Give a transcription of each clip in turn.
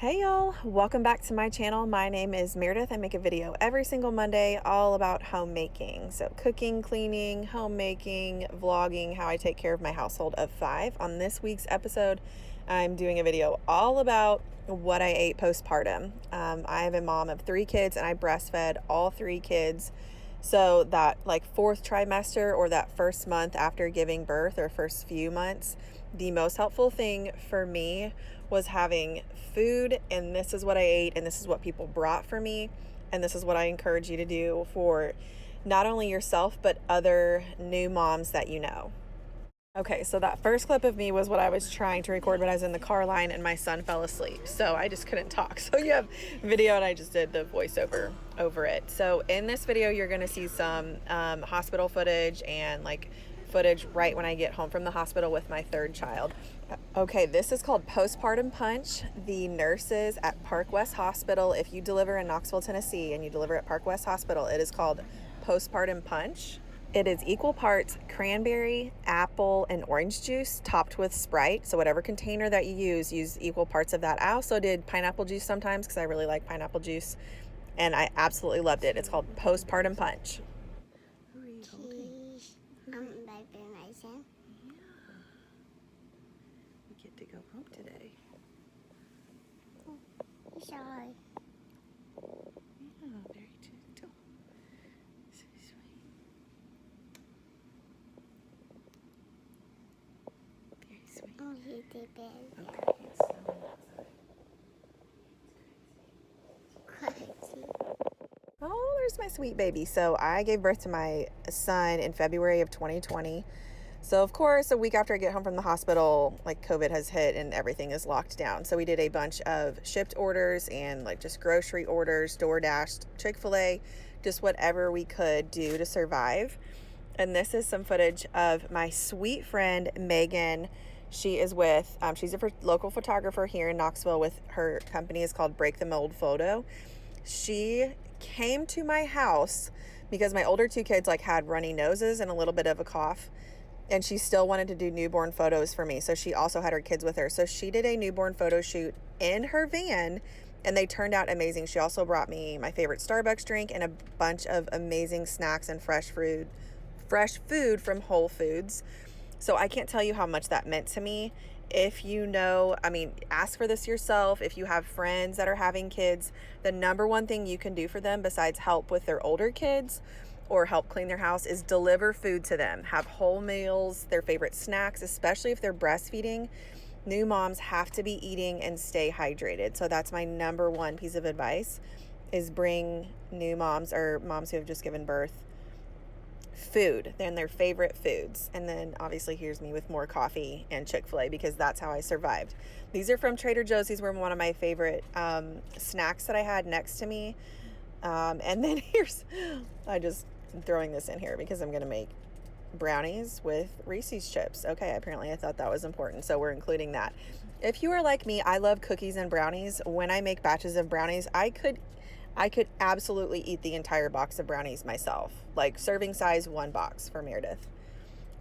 Hey y'all, welcome back to my channel. My name is Meredith. I make a video every single Monday all about homemaking. So cooking, cleaning, homemaking, vlogging, how I take care of my household of 5. On this week's episode, I'm doing a video all about what I ate postpartum. I have a mom of 3 kids and I breastfed all 3 kids. So that like 4th trimester or that first month after giving birth or first few months, the most helpful thing for me was having food, and this is what I ate, and this is what people brought for me, and this is what I encourage you to do for not only yourself but other new moms that you know. Okay, so that first clip of me was what I was trying to record, but I was in the car line and my son fell asleep, so I just couldn't talk. So you have video and I just did the voiceover over it. So in this video, you're gonna see some hospital footage and like footage right when I get home from the hospital with my 3rd child. Okay, this is called Postpartum Punch. The nurses at Park West Hospital, if you deliver in Knoxville, Tennessee, and you deliver at Park West Hospital, it is called Postpartum Punch. It is equal parts cranberry, apple, and orange juice topped with Sprite. So whatever container that you use equal parts of that. I also did pineapple juice sometimes because I really like pineapple juice, and I absolutely loved it. It's called Postpartum Punch. Who are you holding? Baby Mason. Yeah. We get to go home today. Sorry. Yeah, very gentle. So sweet. Very sweet. Oh, he did bad. Okay, it's snowing outside. Crazy. Oh, there's my sweet baby. So I gave birth to my son in February of 2020. So of course, a week after I get home from the hospital, like COVID has hit and everything is locked down. So we did a bunch of shipped orders and like just grocery orders, DoorDash, Chick-fil-A, just whatever we could do to survive. And this is some footage of my sweet friend, Megan. She is with, she's a local photographer here in Knoxville with her company is called Break the Mold Photo. She came to my house because my older 2 kids like had runny noses and a little bit of a cough, and she still wanted to do newborn photos for me. So she also had her kids with her. So she did a newborn photo shoot in her van and they turned out amazing. She also brought me my favorite Starbucks drink and a bunch of amazing snacks and fresh food from Whole Foods. So I can't tell you how much that meant to me. If you know, I mean, ask for this yourself. If you have friends that are having kids, the number one thing you can do for them besides help with their older kids or help clean their house is deliver food to them. Have whole meals, their favorite snacks, especially if they're breastfeeding. New moms have to be eating and stay hydrated. So that's my number one piece of advice is bring new moms or moms who have just given birth food, then their favorite foods. And then obviously here's me with more coffee and Chick-fil-A because that's how I survived. These are from Trader Joe's. These were one of my favorite snacks that I had next to me. And then I'm throwing this in here because I'm going to make brownies with Reese's chips. Okay, apparently I thought that was important, so we're including that. If you are like me, I love cookies and brownies. When I make batches of brownies, I could absolutely eat the entire box of brownies myself, like serving size 1 box for Meredith.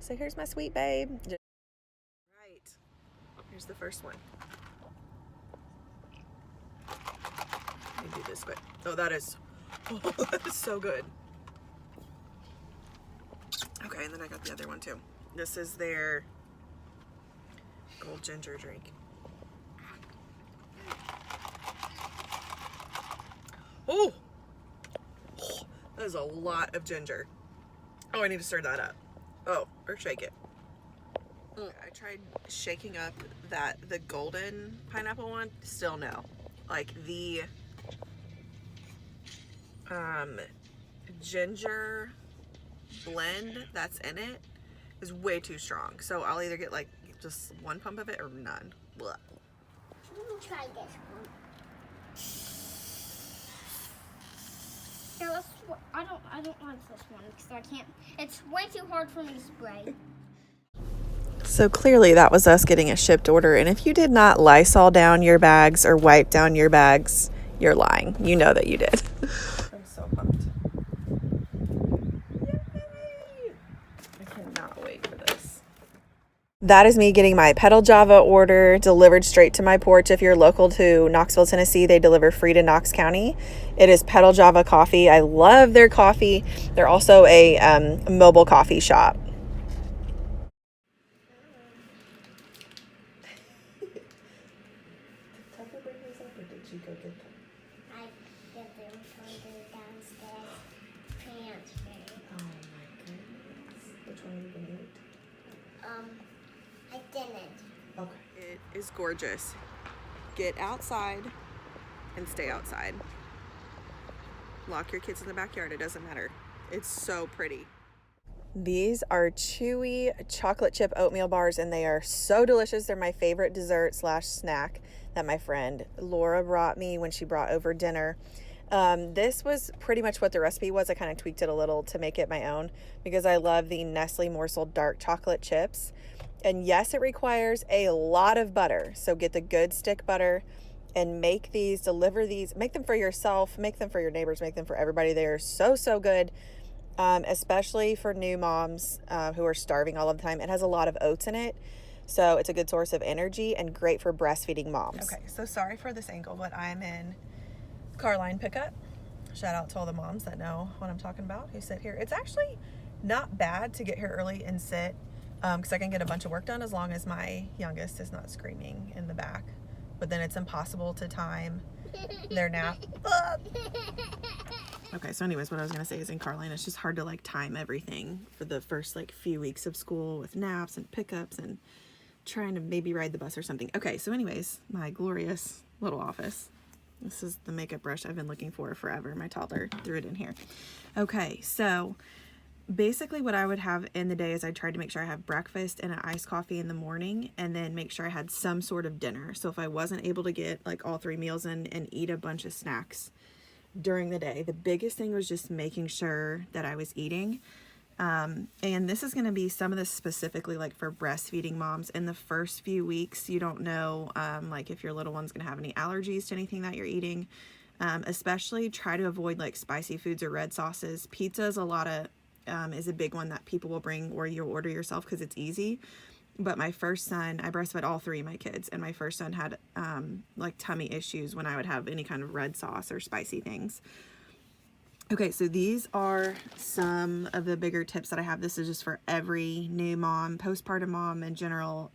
So here's my sweet babe. Right, here's the first one. Let me do this quick. Oh, that is so good. Okay, and then I got the other one too. This is their gold ginger drink. Oh, that is a lot of ginger. Oh, I need to stir that up. Oh, or shake it. I tried shaking up the golden pineapple one. Still no. Like the ginger blend that's in it is way too strong. So I'll either get like just 1 pump of it or none. Blah. Let me try this one. Yeah, I don't like this one because I can't. It's way too hard for me to spray. So clearly that was us getting a shipped order. And if you did not Lysol down your bags or wipe down your bags, you're lying. You know that you did. I'm so pumped. Yay! I cannot wait for this. That is me getting my Pedal Java order delivered straight to my porch. If you're local to Knoxville, Tennessee, they deliver free to Knox County. It is Pedal Java coffee. I love their coffee. They're also a mobile coffee shop. I get them from the downstairs pantry. Oh my goodness. Which one are you gonna eat? I didn't. Okay. It is gorgeous. Get outside and stay outside. Lock your kids in the backyard. It doesn't matter. It's so pretty. These are Chewy chocolate chip oatmeal bars, and they are so delicious. They're my favorite dessert / snack that my friend Laura brought me when she brought over dinner. This was pretty much what the recipe was. I kind of tweaked it a little to make it my own because I love the Nestle Morsel dark chocolate chips. And yes, it requires a lot of butter. So get the good stick butter and make these, deliver these, make them for yourself, make them for your neighbors, make them for everybody. They are so, so good. Especially for new moms who are starving all of the time. It has a lot of oats in it, so it's a good source of energy and great for breastfeeding moms. Okay, so sorry for this angle, but I'm in car line pickup. Shout out to all the moms that know what I'm talking about who sit here. It's actually not bad to get here early and sit because I can get a bunch of work done as long as my youngest is not screaming in the back. But then it's impossible to time their nap. Okay, so anyways, what I was going to say is in Carline, it's just hard to like time everything for the first like few weeks of school with naps and pickups and trying to maybe ride the bus or something. Okay, so anyways, my glorious little office. This is the makeup brush I've been looking for forever. My toddler threw it in here. Okay, so basically what I would have in the day is I tried to make sure I have breakfast and an iced coffee in the morning and then make sure I had some sort of dinner. So if I wasn't able to get like all 3 meals in and eat a bunch of snacks during the day, the biggest thing was just making sure that I was eating. And this is going to be some of this specifically like for breastfeeding moms. In the first few weeks, you don't know like if your little one's going to have any allergies to anything that you're eating. Especially try to avoid like spicy foods or red sauces. Pizza is a big one that people will bring or you'll order yourself because it's easy. But my first son, I breastfed all 3 of my kids, and my first son had like tummy issues when I would have any kind of red sauce or spicy things. Okay, so these are some of the bigger tips that I have. This is just for every new mom, postpartum mom in general.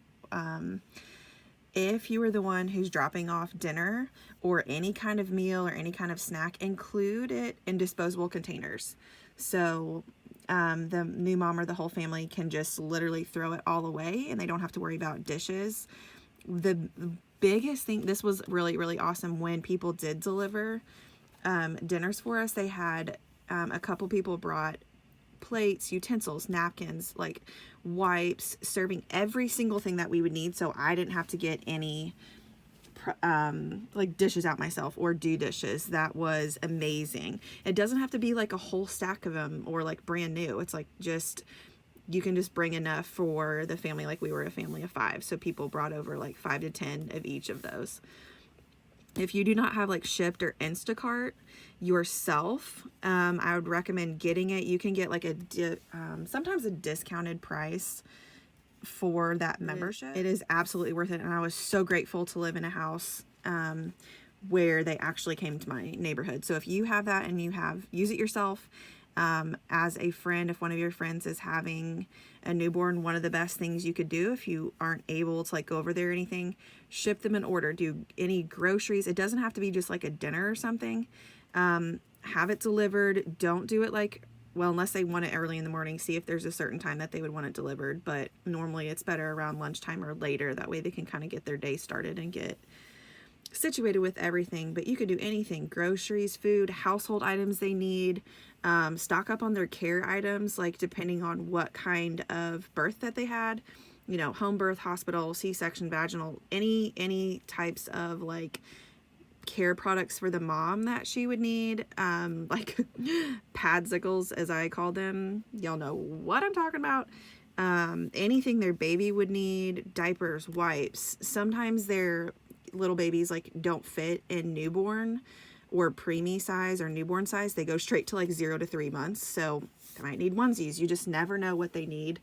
If you are the one who's dropping off dinner or any kind of meal or any kind of snack, include it in disposable containers. So the new mom or the whole family can just literally throw it all away and they don't have to worry about dishes. The biggest thing, this was really, really awesome when people did deliver dinners for us. They had a couple people brought plates, utensils, napkins, like wipes, serving every single thing that we would need. So I didn't have to get any like dishes out myself or do dishes. That was amazing. It doesn't have to be like a whole stack of them or like brand new. It's like just, you can just bring enough for the family. Like we were a family of 5. So people brought over like 5 to 10 of each of those. If you do not have like Shipt or Instacart yourself, I would recommend getting it. You can get like sometimes a discounted price for that membership. It is absolutely worth it. And I was so grateful to live in a house where they actually came to my neighborhood. So if you have that and use it yourself. As a friend, if one of your friends is having a newborn, one of the best things you could do if you aren't able to like go over there or anything, ship them an order, do any groceries. It doesn't have to be just like a dinner or something. Have it delivered. Don't do it like, well, unless they want it early in the morning, see if there's a certain time that they would want it delivered. But normally it's better around lunchtime or later. That way they can kind of get their day started and get situated with everything. But you could do anything, groceries, food, household items they need, stock up on their care items, like depending on what kind of birth that they had, you know, home birth, hospital, C-section, vaginal, any types of like care products for the mom that she would need, like padsicles as I call them. Y'all know what I'm talking about. Anything their baby would need, diapers, wipes. Sometimes their little babies like don't fit in newborn or preemie size or newborn size. They go straight to like 0 to 3 months. So they might need onesies. You just never know what they need.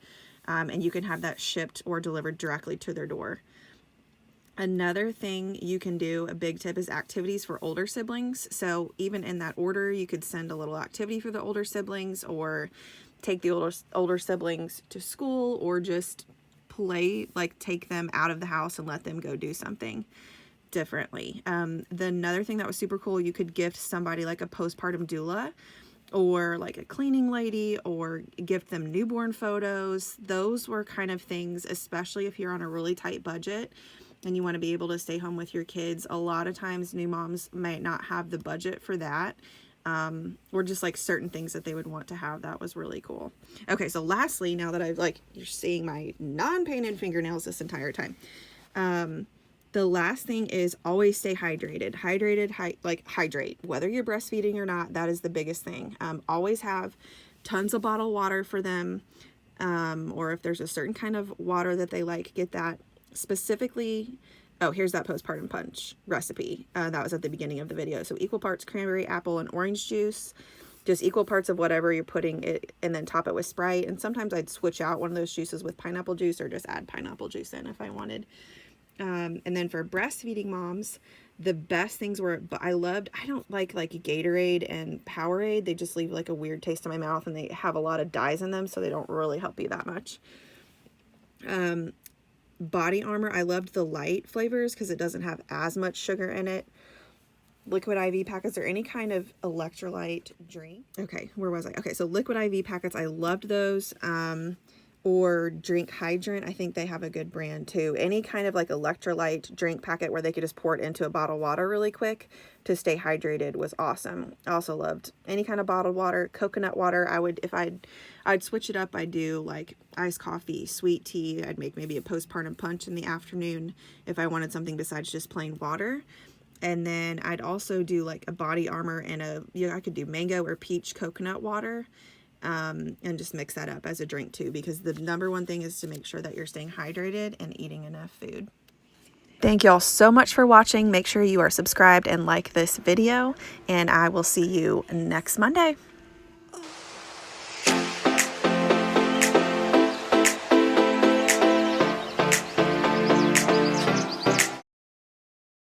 and you can have that shipped or delivered directly to their door. Another thing you can do, a big tip, is activities for older siblings. So even in that order, you could send a little activity for the older siblings, or take the older siblings to school, or just play, like take them out of the house and let them go do something differently. Another thing that was super cool, you could gift somebody like a postpartum doula, or like a cleaning lady, or gift them newborn photos. Those were kind of things, especially if you're on a really tight budget and you want to be able to stay home with your kids. A lot of times new moms might not have the budget for that, or just like certain things that they would want to have. That was really cool. Okay, so lastly, now that I've you're seeing my non-painted fingernails this entire time, the last thing is always stay hydrated. Hydrate. Whether you're breastfeeding or not, that is the biggest thing. Always have tons of bottled water for them, or if there's a certain kind of water that they like, get that. Specifically, oh, here's that postpartum punch recipe. That was at the beginning of the video. So equal parts cranberry, apple, and orange juice. Just equal parts of whatever you're putting it, and then top it with Sprite. And sometimes I'd switch out one of those juices with pineapple juice, or just add pineapple juice in if I wanted. And then for breastfeeding moms, the best things were, but I don't like Gatorade and Powerade. They just leave like a weird taste in my mouth, and they have a lot of dyes in them, so they don't really help you that much. Body Armor, I loved the light flavors because it doesn't have as much sugar in it. Liquid IV packets, or any kind of electrolyte drink. Okay, where was I? Okay, so liquid IV packets, I loved those. Or Drink Hydrant, I think they have a good brand too. Any kind of like electrolyte drink packet where they could just pour it into a bottle of water really quick to stay hydrated was awesome. I also loved any kind of bottled water. Coconut water, I'd switch it up. I'd do like iced coffee, sweet tea. I'd make maybe a postpartum punch in the afternoon if I wanted something besides just plain water. And then I'd also do like a Body Armor and I could do mango or peach coconut water. And just mix that up as a drink too, because the number one thing is to make sure that you're staying hydrated and eating enough food. Thank y'all so much for watching. Make sure you are subscribed and like this video, and I will see you next Monday.